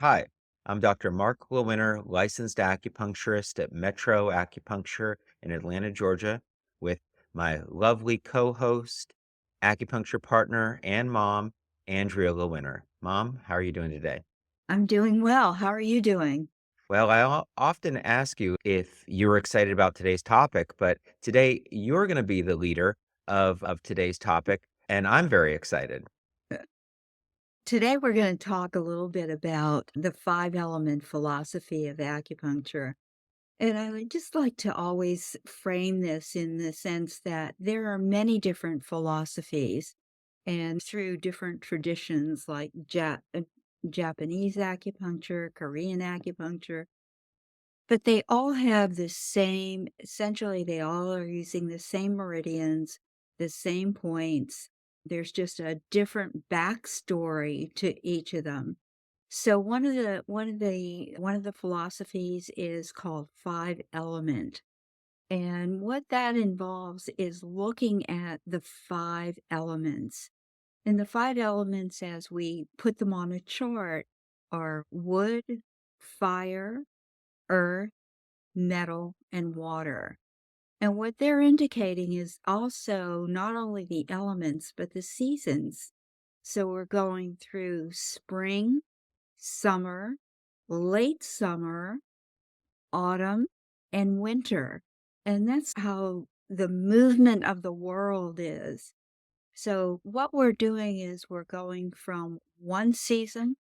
Hi, I'm Dr. Mark Lewinter, licensed acupuncturist at Metro Acupuncture in Atlanta, Georgia, with my lovely co-host, acupuncture partner, and mom, Andrea Lewinter. Mom, how are you doing today? I'm doing well. How are you doing? Well, often ask you if you're excited about today's topic, but today you're going to be the leader of today's topic, and I'm very excited. Uh, Today, we're going to talk a little bit about the five element philosophy of acupuncture. And I would just like to always frame this in the sense that there are many different philosophies and through different traditions like Japanese acupuncture, Korean acupuncture, but they all have the same, essentially, they all are using the same meridians, the same points. There's just a different backstory to each of them. So one of the philosophies is called five element. And what that involves is looking at the five elements. And the five elements, as we put them on a chart, are wood, fire, earth, metal, and water. And what they're indicating is also not only the elements, but the seasons. So we're going through spring, summer, late summer, autumn, and winter. And that's how the movement of the world is. So what we're doing is we're going from one season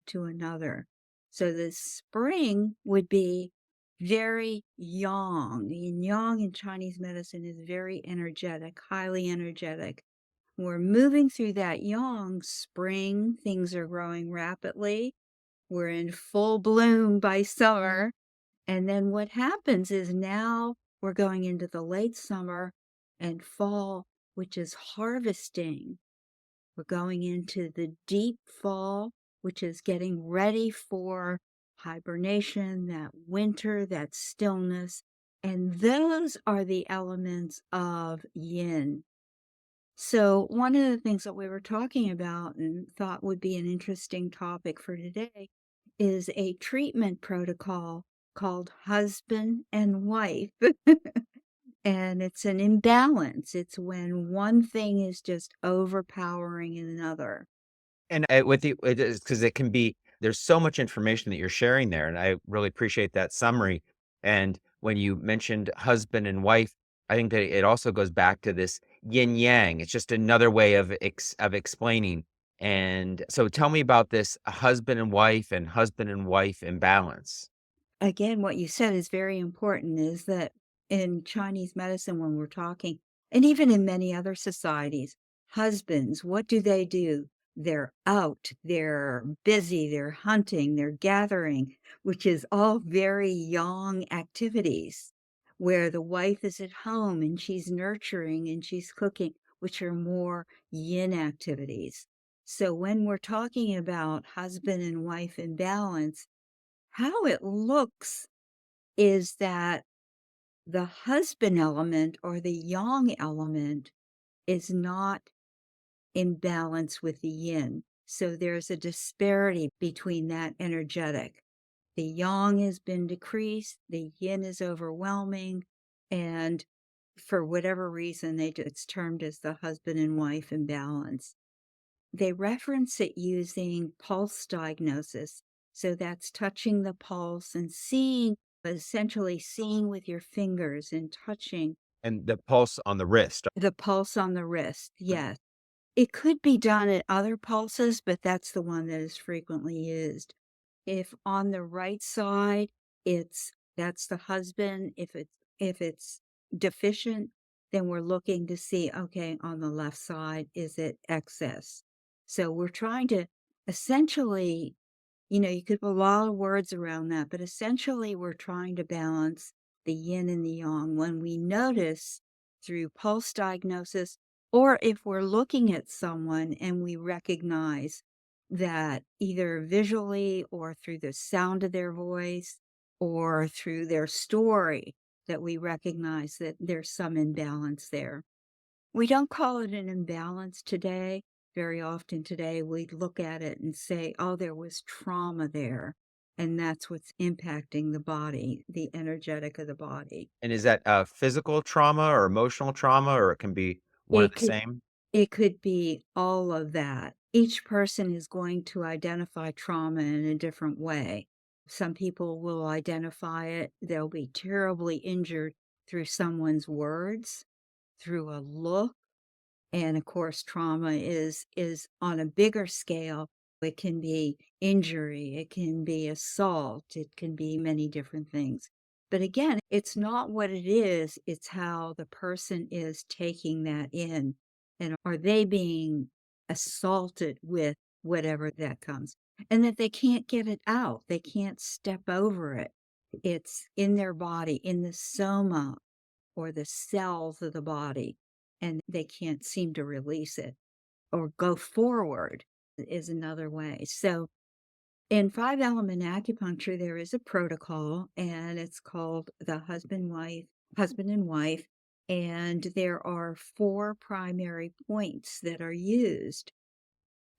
to another. So the spring would be very yang, and yang in Chinese medicine is very energetic, highly energetic. We're moving through that yang spring, things are growing rapidly. We're in full bloom by summer. And then what happens is now we're going into the late summer and fall, which is harvesting. We're going into the deep fall, which is getting ready for hibernation, that winter, that stillness. And those are the elements of yin. So, one of the things that we were talking about and thought would be an interesting topic for today is a treatment protocol called husband and wife. And it's an imbalance. It's when one thing is just overpowering another. And, with you it is because it can be there's so much information that you're sharing there, and I really appreciate that summary, and when you mentioned husband and wife, I think that it also goes back to this yin yang. It's just another way of explaining, and so tell me about this husband and wife imbalance. Again, what you said is very important is that in Chinese medicine, when we're talking, and even in many other societies, husbands, what do? They're out, they're busy, they're hunting, they're gathering, which is all very yang activities, where the wife is at home and she's nurturing and she's cooking, which are more yin activities. So when we're talking about husband and wife imbalance, how it looks is that the husband element or the yang element is not in balance with the yin. So there's a disparity between that energetic. The yang has been decreased, the yin is overwhelming, and for whatever reason, it's termed as the husband and wife imbalance. They reference it using pulse diagnosis. So that's touching the pulse and seeing, essentially seeing with your fingers and touching And the pulse on the wrist. the pulse on the wrist. Yes. It could be done at other pulses, but that's the one that is frequently used. If on the right side, that's the husband. If it's deficient, then we're looking to see, okay, on the left side, is it excess? So we're trying to essentially, you could put a lot of words around that, but essentially we're trying to balance the yin and the yang when we notice through pulse diagnosis, or if we're looking at someone and we recognize that either visually or through the sound of their voice or through their story, that we recognize that there's some imbalance there. We don't call it an imbalance today very often today we look at it and say, oh, there was trauma there. And that's what's impacting the body, the energetic of the body. And is that, physical trauma or emotional trauma, or it can be one of It the could same? it could be all of that. Each person is going to identify trauma in a different way. Some people will identify it, they'll be terribly injured through someone's words, through a look. And of course, trauma is on a bigger scale. It can be injury, it can be assault, it can be many different things. But again, it's not what it is, it's how the person is taking that in. And are they being assaulted with whatever that comes? And that they can't get it out, they can't step over it. It's in their body, in the soma or the cells of the body, and they can't seem to release it or go forward is another way. So in five element acupuncture, there is a protocol and it's called the husband and wife. And there are four primary points that are used.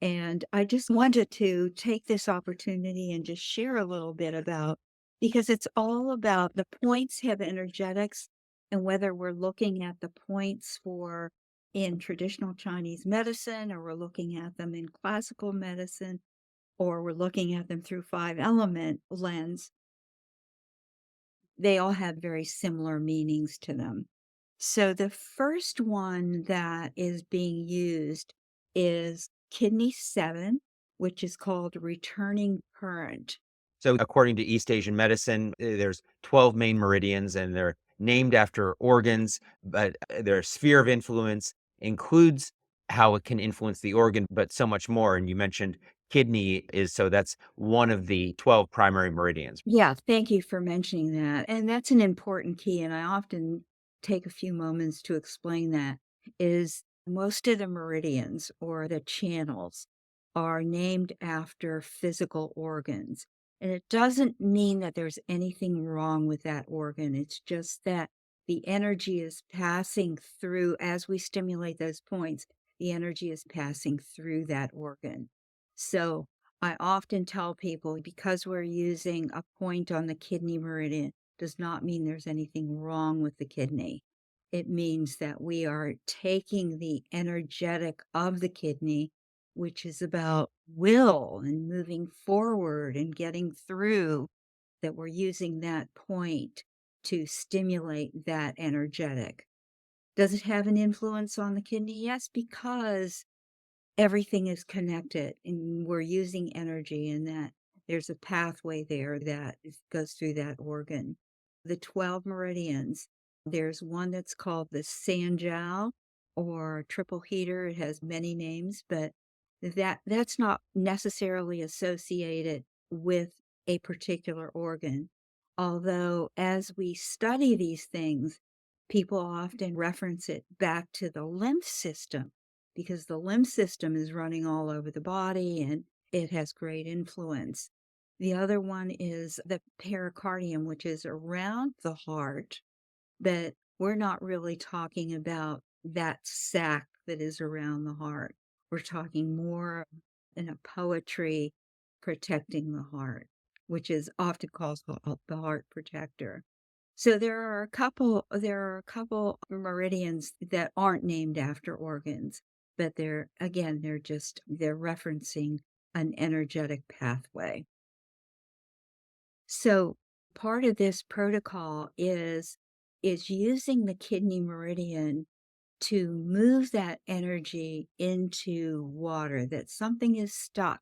And I just wanted to take this opportunity and just share a little bit about, because it's all about the points have energetics, and whether we're looking at the points for in traditional Chinese medicine, or we're looking at them in classical medicine, or we're looking at them through five element lens, they all have very similar meanings to them. So the first one that is being used is kidney 7, which is called returning current. So according to East Asian medicine, there's 12 main meridians and they're named after organs, but their sphere of influence includes how it can influence the organ, but so much more. And you mentioned kidney is so that's one of the 12 primary meridians. Yeah, thank you for mentioning that. And that's an important key. And I often take a few moments to explain that is most of the meridians or the channels are named after physical organs. And it doesn't mean that there's anything wrong with that organ. It's just that the energy is passing through as we stimulate those points, the energy is passing through that organ. So I often tell people because we're using a point on the kidney meridian does not mean there's anything wrong with the kidney. It means that we are taking the energetic of the kidney, which is about will and moving forward and getting through, that we're using that point to stimulate that energetic. Does it have an influence on the kidney? Yes, because everything is connected and we're using energy, and that there's a pathway there that goes through that organ. The 12 meridians, there's one that's called the Sanjiao or triple heater. It has many names, but that's not necessarily associated with a particular organ. Although as we study these things, people often reference it back to the lymph system, because the lymph system is running all over the body and it has great influence. The other one is the pericardium, which is around the heart, but we're not really talking about that sac that is around the heart. We're talking more in a poetry protecting the heart, which is often called the heart protector. So there are a couple meridians that aren't named after organs, but they're referencing an energetic pathway. So part of this protocol is using the kidney meridian to move that energy into water, that something is stuck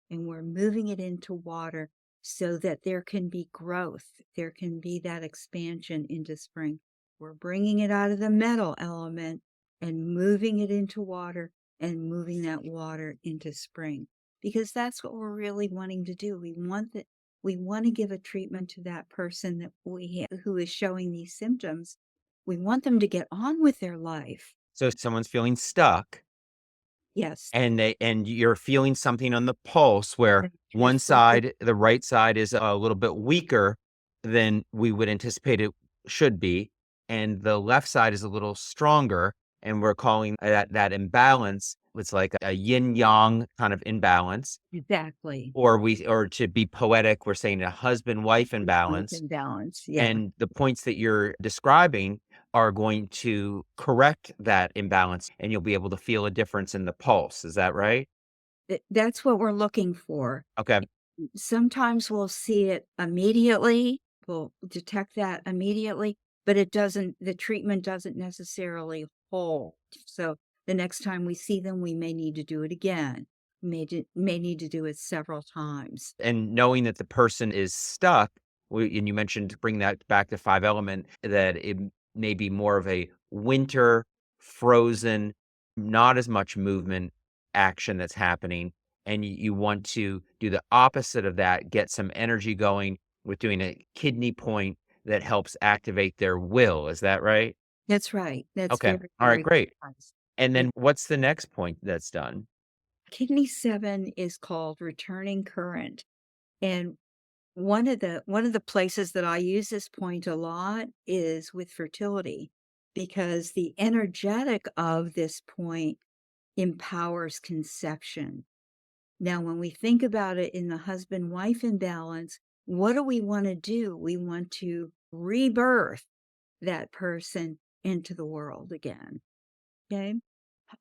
and we're moving it into water so that there can be growth, there can be that expansion into spring. We're bringing it out of the metal element and moving it into water and moving that water into spring, because that's what we're really wanting to do. We want to give a treatment to that person who is showing these symptoms. We want them to get on with their life. So if someone's feeling stuck Yes. and you're feeling something on the pulse where one Absolutely. side, the right side is a little bit weaker than we would anticipate it should be, and the left side is a little stronger, and we're calling that imbalance, it's like a yin yang kind of imbalance, Exactly. or to be poetic, we're saying a husband wife Life imbalance. and balance. Yeah. And the points that you're describing are going to correct that imbalance, and you'll be able to feel a difference in the pulse. Is that right? That's what we're looking for. Okay. Sometimes we'll see it immediately. We'll detect that immediately, but the treatment doesn't necessarily hold. So the next time we see them, we may need to do it again. May need to do it several times. And knowing that the person is stuck, and you mentioned to bring that back to 5 element, that it may be more of a winter, frozen, not as much movement action that's happening, and you want to do the opposite of that, get some energy going with doing a kidney point that helps activate their will. Is that right? That's right. That's Okay. very, All right, very great. precise. And Yeah. then what's the next point that's done? Kidney 7 is called returning current. And one of the places that I use this point a lot is with fertility, because the energetic of this point empowers conception. Now, when we think about it in the husband-wife imbalance, what do we want to do? We want to rebirth that person into the world again. Okay.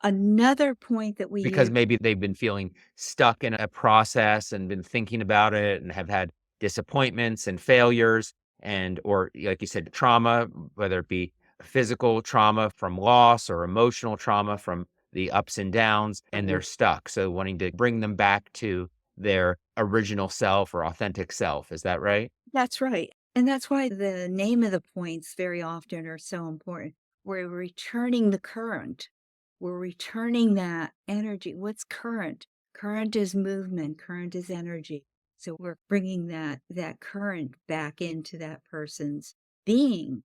Another point that we Because use. maybe they've been feeling stuck in a process and been thinking about it and have had disappointments and failures and or like you said, trauma, whether it be physical trauma from loss or emotional trauma from the ups and downs, and they're stuck. So wanting to bring them back to their original self or authentic self. Is that right? That's right. And that's why the name of the points very often are so important. We're returning the current. We're returning that energy. What's current? Current is movement, current is energy. So we're bringing that current back into that person's being.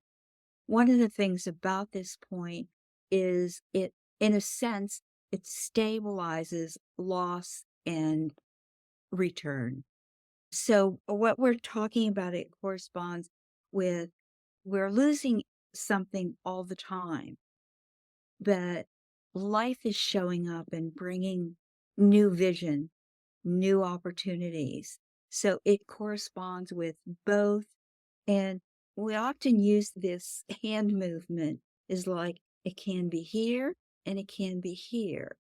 One of the things about this point is it, in a sense, it stabilizes loss and return. So what we're talking about, it corresponds with we're losing something all the time, but life is showing up and bringing new vision, new opportunities. So it corresponds with both. And we often use this hand movement is like it can be here and it can be here.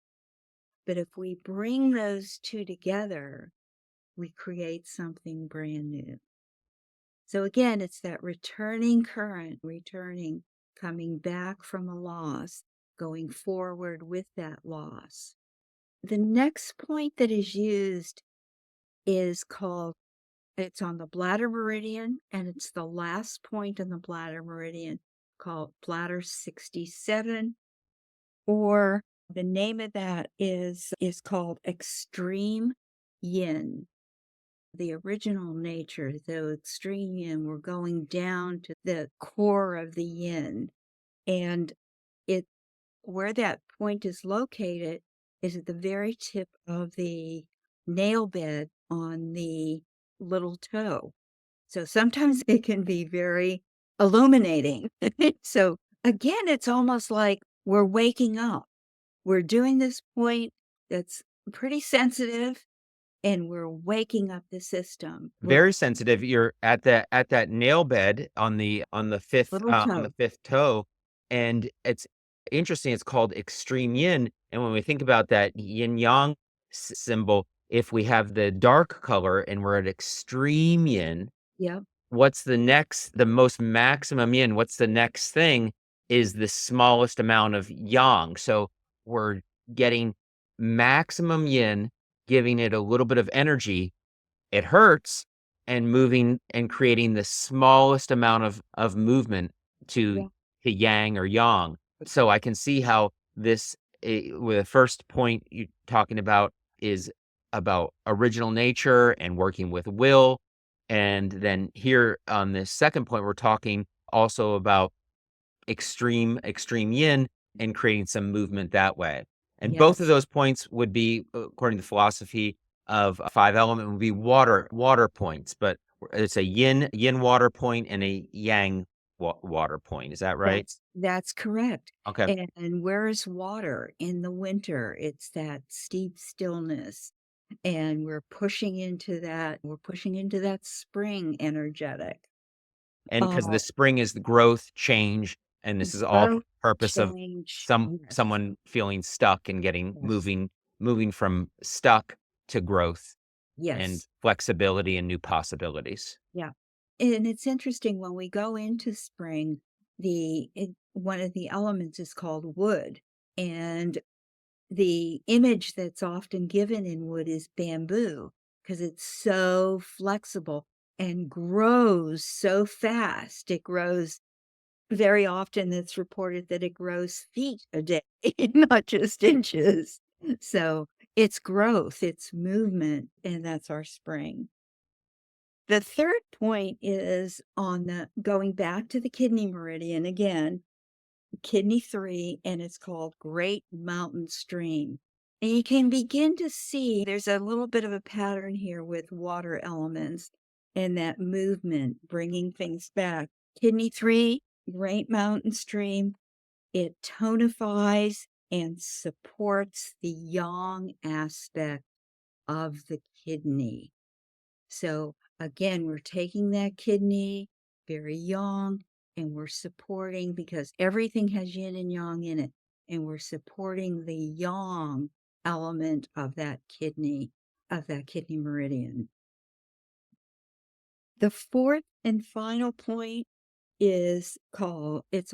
But if we bring those two together, we create something brand new. So again, it's that returning current, returning, coming back from a loss, going forward with that loss. The next point that is used is called, it's on the bladder meridian, and it's the last point in the bladder meridian, called bladder 67, or the name of that is called extreme yin. The original nature, the extreme yin, we're going down to the core of the yin. And it where that point is located is at the very tip of the nail bed on the little toe. So sometimes it can be very illuminating. So again, it's almost like we're waking up. We're doing this point that's pretty sensitive, and we're waking up the system. We're Very sensitive. You're at that nail bed little on the toe. 5th toe, and it's interesting, it's called extreme yin, and when we think about that yin yang symbol, if we have the dark color and we're at extreme yin, Yep. what's the most maximum yin, what's the next thing is the smallest amount of yang. So we're getting maximum yin, giving it a little bit of energy, it hurts, and moving and creating the smallest amount of movement to Yeah. yang or yang. So I can see how this, with the first point you're talking about is about original nature and working with will, and then here on this second point, we're talking also about extreme yin and creating some movement that way. And both of Yes. those points would be, according to philosophy of 5 element, would be water points, but it's a yin water point and a yang water point. Is that right? That's correct. Okay. And where is water in the winter? It's that steep stillness. And we're pushing into that spring energetic. And because the Oh, spring is the growth, change, and this is all growth, purpose of change. Yes. someone feeling stuck and getting Yes. moving from stuck to growth and Yes. flexibility and new possibilities. Yeah. And it's interesting when we go into spring, one of the elements is called wood. And the image that's often given in wood is bamboo because it's so flexible and grows so fast. It grows very often, it's reported that it grows feet a day, not just inches. So it's growth, it's movement, and that's our spring. The third point is on the going back to the kidney meridian again, kidney 3, and it's called Great Mountain Stream. And you can begin to see there's a little bit of a pattern here with water elements and that movement, bringing things back. Kidney 3, Great Mountain Stream, it tonifies and supports the yang aspect of the kidney. So again, we're taking that kidney, very yang, and we're supporting because everything has yin and yang in it. And we're supporting the yang element of that kidney meridian. The fourth and final point is called, it's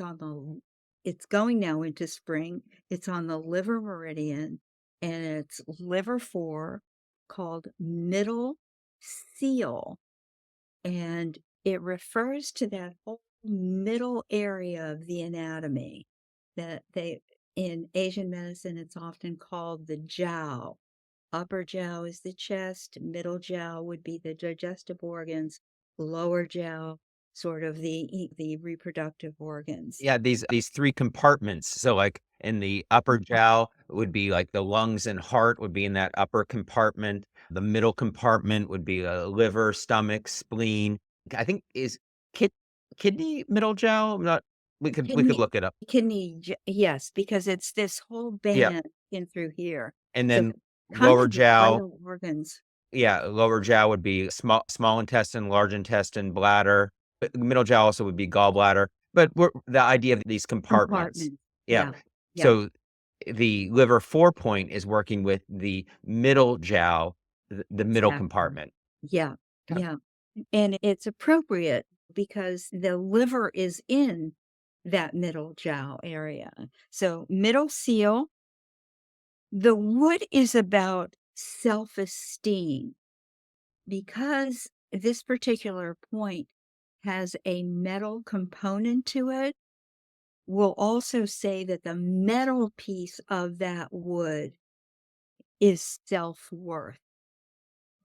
going now into spring. It's on the liver meridian and it's liver 4 called middle seal. And it refers to that whole middle area of the anatomy that in Asian medicine, it's often called the jiao. Upper jiao is the chest, middle jiao would be the digestive organs, lower jiao, sort of the reproductive organs. Yeah, these 3 compartments. So, like, in the upper jowl would be, like, the lungs and heart would be in that upper compartment. The middle compartment would be, liver, stomach, spleen. I think is kid kidney middle jowl? I'm not we could Kidney, look it up. yes, because it's this whole Yeah, band in through here. and So then kind lower of the jowl. vital organs. Yeah, lower jowl would be small intestine, large intestine, bladder, but middle jowl also would be gallbladder, but we're the idea of these compartments. Compartment. Yeah. Yeah. Yeah. So, the liver 4 point is working with the middle jowl, the middle Exactly. compartment. Yeah. Okay. Yeah. And it's appropriate because the liver is in that middle jowl area. So middle seal, the wood is about self-esteem because this particular point has a metal component to it. We'll also say that the metal piece of that wood is self-worth.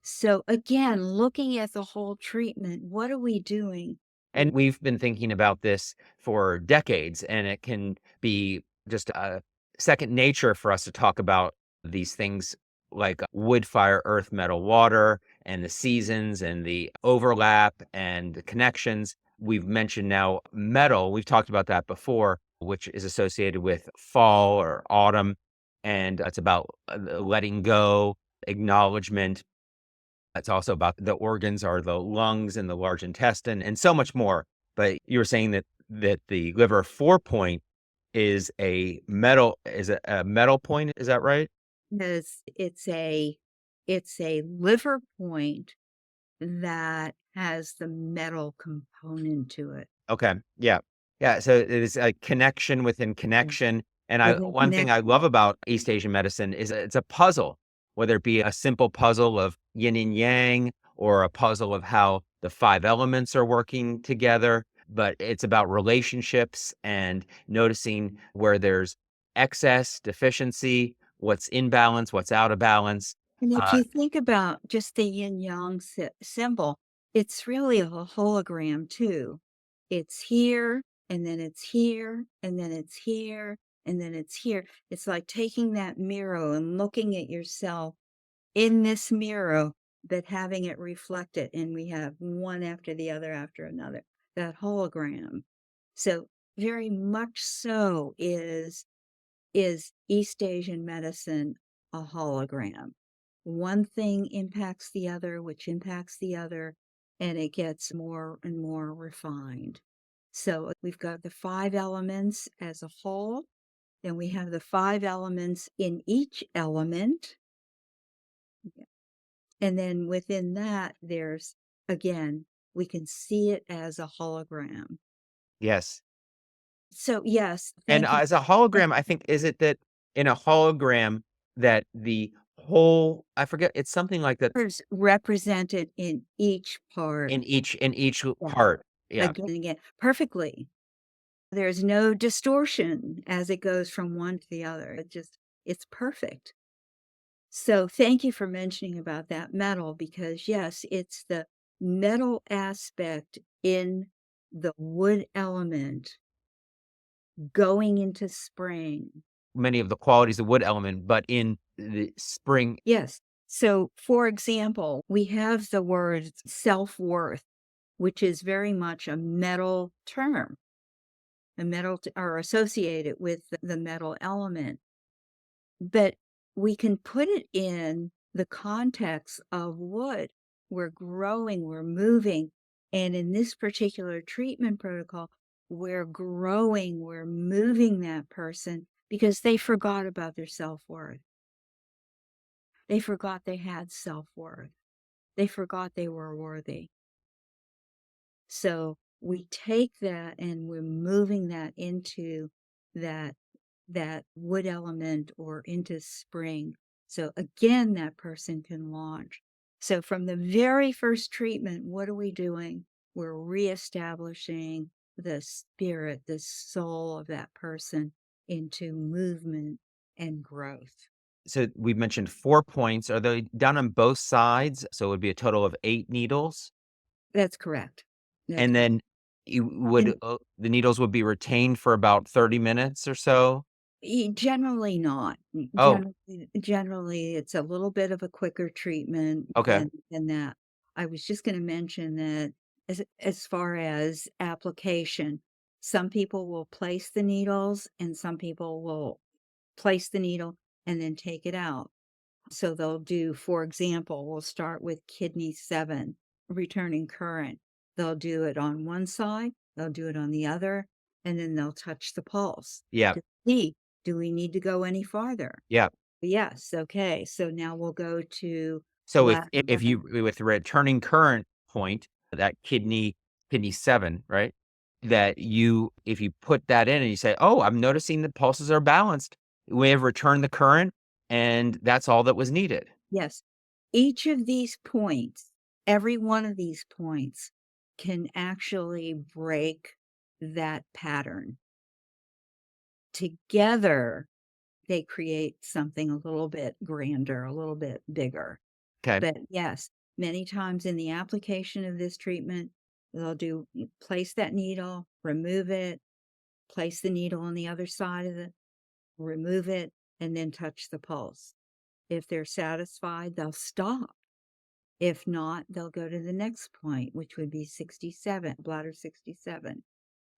So again, looking at the whole treatment, what are we doing? And we've been thinking about this for decades, and it can be just a second nature for us to talk about these things like wood, fire, earth, metal, water, and the seasons and the overlap and the connections. We've mentioned now metal. We've talked about that before, which is associated with fall or autumn. And it's about letting go, acknowledgement, it's also about the organs are the lungs and the large intestine and so much more. But you were saying that the liver 4 point is a metal point, is that right? Because it's a liver point that has the metal component to it. Okay. Yeah. Yeah, so it is a connection within Mm. connection, and I Within one thing I connection. love about East Asian medicine is it's a puzzle, whether it be a simple puzzle of yin and yang or a puzzle of how the 5 elements are working together, but it's about relationships and noticing where there's excess, deficiency, what's in balance, what's out of balance. And if Uh, you think about just the yin yang symbol, it's really a hologram too. It's here, and then it's here, and then it's here, and then it's here. It's like taking that mirror and looking at yourself in this mirror, but having it reflect it. And we have one after the other after another, that hologram. So very much so is East Asian medicine a hologram. One thing impacts the other, which impacts the other, and it gets more and more refined. So we've got the five elements as a whole, then we have the five elements in each element. And then within that, there's, again, we can see it as a hologram. Yes. So, yes, And thank you. as a Thank hologram, I think is it that in a hologram that the whole I forget, it's something like that you. Represented in each part. in each Yeah. part. Yeah. Again and again, perfectly. There's no distortion as it goes from one to the other. It's perfect. So thank you for mentioning about that metal because yes, it's the metal aspect in the wood element going into spring. Many of the qualities of wood element, but in the spring. Yes. So for example, we have the word self-worth, which is very much a metal term. The metal are associated with the metal element. But we can put it in the context of wood. We're growing, we're moving. And in this particular treatment protocol, we're growing, we're moving that person because they forgot about their self worth. They forgot they had self worth. They forgot they were worthy. So we take that and we're moving that into that that wood element or into spring. So again, that person can launch. So from the very first treatment, what are we doing? We're reestablishing the spirit, the soul of that person into movement and growth. So we mentioned 4 points. Are they done on both sides? So it would be a total of 8 needles? That's correct. That's And correct. then you would And the needles would be retained for about 30 minutes or so? Generally not. Oh, Generally, it's a little bit of a quicker treatment okay. than that. I was just gonna mention that as far as application, some people will place the needles and some people will place the needle and then take it out. So they'll do, for example, we'll start with kidney 7, returning current. They'll do it on one side, they'll do it on the other, and then they'll touch the pulse Yeah, to see, do we need to go any farther? yeah. Yes, okay. So now we'll go to So bladder if you 1. with the returning current point, that kidney 7, right? That you if you put that in and you say, "Oh, I'm noticing the pulses are balanced." We have returned the current, and that's all that was needed. Yes. Each of these points, every one of these points can actually break that pattern. Together, they create something a little bit grander, a little bit bigger. Okay. But yes, many times in the application of this treatment, they'll do place that needle, remove it, place the needle on the other side of it, remove it, and then touch the pulse. If they're satisfied, they'll stop. If not, they'll go to the next point, which would be 67, bladder 67.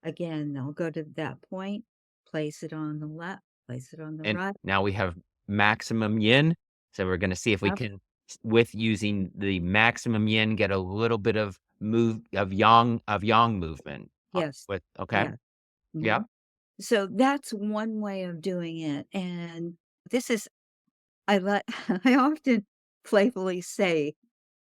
Again, they'll go to that point, place it on the left, place it on the And right. now we have maximum yin. So we're gonna see if we Yep. can, with using the maximum yin, get a little bit of yang movement, Yes. with okay. Yeah. Yeah. Mhm. So that's one way of doing it. And this is, I let, I often playfully say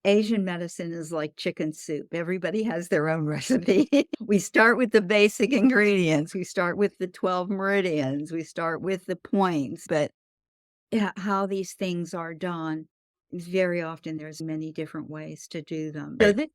Asian medicine is like chicken soup. Everybody has their own recipe. We start with the basic ingredients. We start with the 12 meridians. We start with the points, but how these things are done, very often there's many different ways to do them. So Right.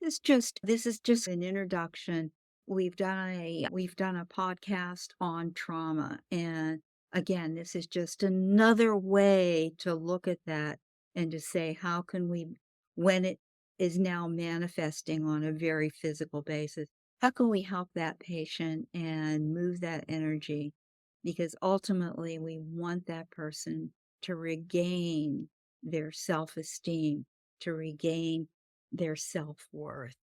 this is just an introduction. We've done a podcast on trauma, and again, this is just another way to look at that and to say how can we, when it is now manifesting on a very physical basis, how can we help that patient and move that energy, because ultimately we want that person to regain their self-esteem, to regain their self-worth.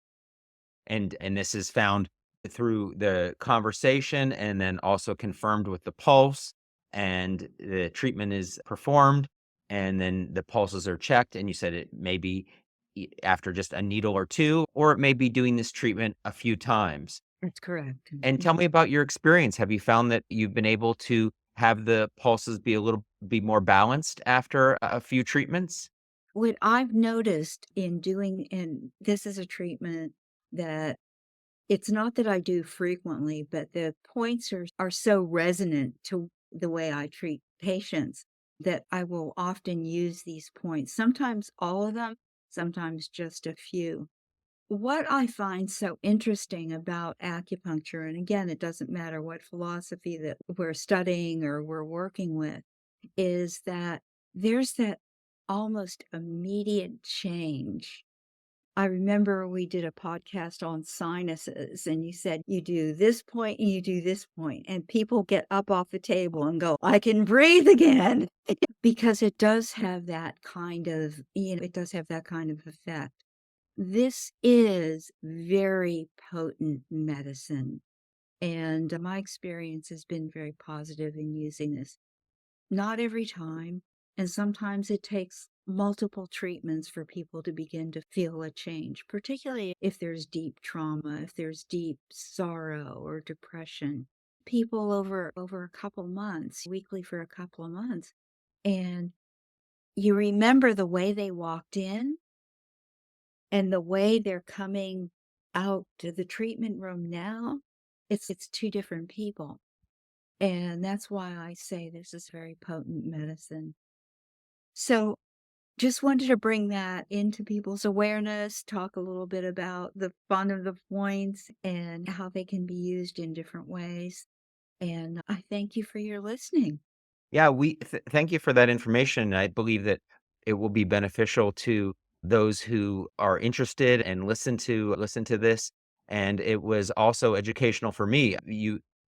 And this is found through the conversation and then also confirmed with the pulse, and the treatment is performed, and then the pulses are checked, and you said it may be after just a needle or two, or it may be doing this treatment a few times. That's correct. And tell me about your experience. Have you found that you've been able to have the pulses be more balanced after a few treatments? What I've noticed in doing and this is a treatment that it's not that I do frequently, but the points are so resonant to the way I treat patients that I will often use these points, sometimes all of them, sometimes just a few. What I find so interesting about acupuncture, and again, it doesn't matter what philosophy that we're studying or we're working with, is that there's that almost immediate change. I remember we did a podcast on sinuses, and you said you do this point and you do this point, and people get up off the table and go, I can breathe again. Because it does have that kind of, it does have that kind of effect. This is very potent medicine. And my experience has been very positive in using this. Not every time, and sometimes it takes multiple treatments for people to begin to feel a change, particularly if there's deep trauma, if there's deep sorrow or depression. People over a couple months, weekly for a couple of months, and you remember the way they walked in and the way they're coming out to the treatment room now. It's two different people. And that's why I say this is very potent medicine. So, just wanted to bring that into people's awareness, talk a little bit about the fun of the points and how they can be used in different ways. And I thank you for your listening. Yeah, thank you for that information. I believe that it will be beneficial to those who are interested and listen to this. And it was also educational for me.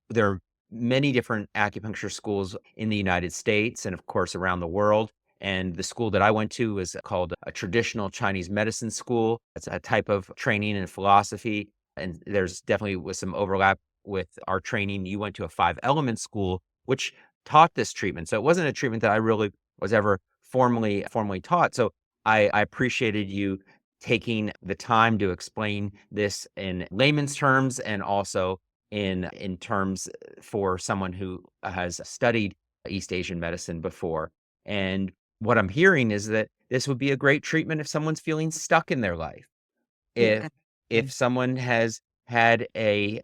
There are many different acupuncture schools in the United States and of course around the world. And the school that I went to was called a traditional Chinese medicine school. It's a type of training and philosophy. And there's definitely was some overlap with our training. You went to a five element school, which taught this treatment. So it wasn't a treatment that I really was ever formally taught. So I appreciated you taking the time to explain this in layman's terms and also in terms for someone who has studied East Asian medicine before. And what I'm hearing is that this would be a great treatment if someone's feeling stuck in their life. If Yeah. if someone has had a,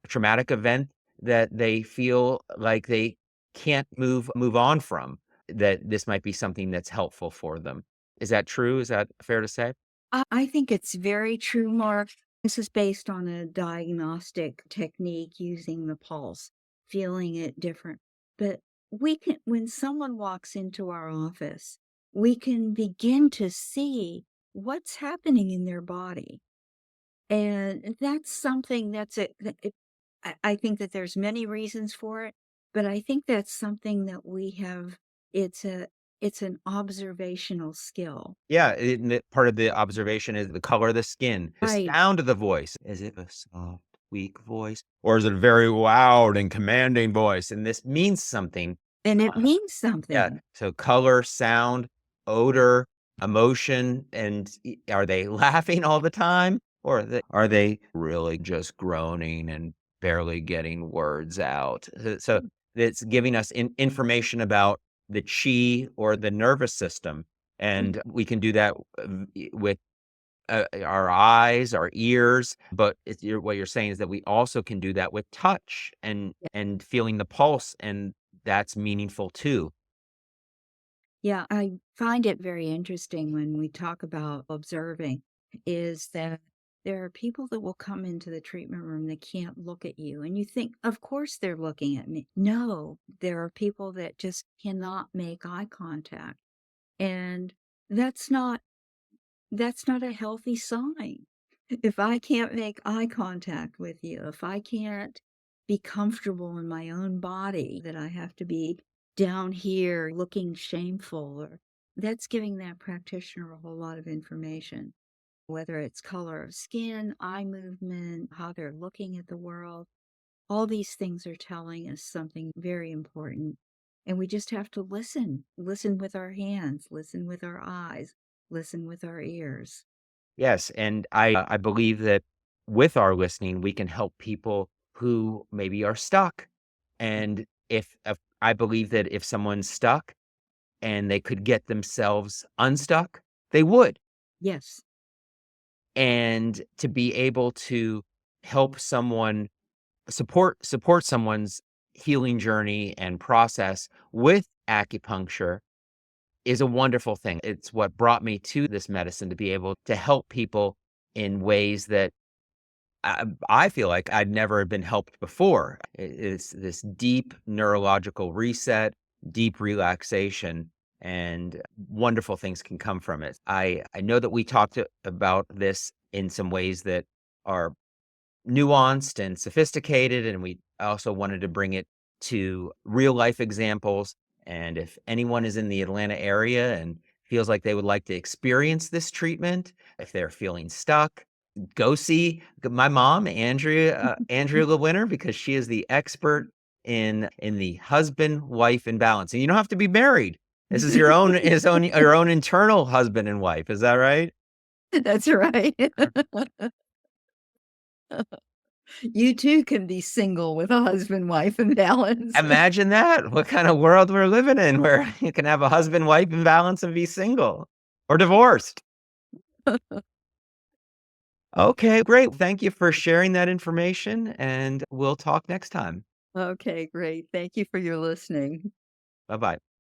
traumatic event that they feel like they can't move on from, that this might be something that's helpful for them. Is that true? Is that fair to say? I think it's very true, Mark. This is based on a diagnostic technique using the pulse, feeling it different. But we can, when someone walks into our office, we can begin to see what's happening in their body. And that's something that's I think that there's many reasons for it, but I think that's something that we have. It's a, it's an observational skill. Yeah, part of the observation is the color of the skin, the Right. sound of the voice. Is it a soft, weak voice, or is it a very loud and commanding voice? And this means something. And it means Yeah, something. so color, sound, odor, emotion, and are they laughing all the time? Or are they really just groaning and barely getting words out? So it's giving us information about the chi or the nervous system, and we can do that with our eyes, our ears, but what you're saying is that we also can do that with touch and feeling the pulse, and that's meaningful too. Yeah, I find it very interesting when we talk about observing, is that there are people that will come into the treatment room that can't look at you. And you think, of course they're looking at me. No, there are people that just cannot make eye contact. And that's not that's not a healthy sign. If I can't make eye contact with you, if I can't be comfortable in my own body, that I have to be down here looking shameful, or that's giving that practitioner a whole lot of information. whether it's color of skin, eye movement, how they're looking at the world. All these things are telling us something very important. And we just have to listen. Listen with our hands, listen with our eyes, listen with our ears. Yes, and I believe that with our listening, we can help people who maybe are stuck. And if I believe that if someone's stuck and they could get themselves unstuck, they would. Yes. And to be able to help someone support someone's healing journey and process with acupuncture is a wonderful thing. It's what brought me to this medicine to be able to help people in ways that I feel like I'd never been helped before. It's this deep neurological reset, deep relaxation, and wonderful things can come from it. I know that we talked about this in some ways that are nuanced and sophisticated, and we also wanted to bring it to real life examples. And if anyone is in the Atlanta area and feels like they would like to experience this treatment, if they're feeling stuck, go see my mom, Andrea Lewinter, because she is the expert in the husband wife imbalance. And you don't have to be married. This is your own internal husband and wife. Is that right? That's right. You too can be single with a husband wife imbalance. Imagine that. What kind of world we're living in where you can have a husband-wife imbalance and be single or divorced. Okay, great. Thank you for sharing that information, and we'll talk next time. Okay, great. Thank you for your listening. Bye-bye.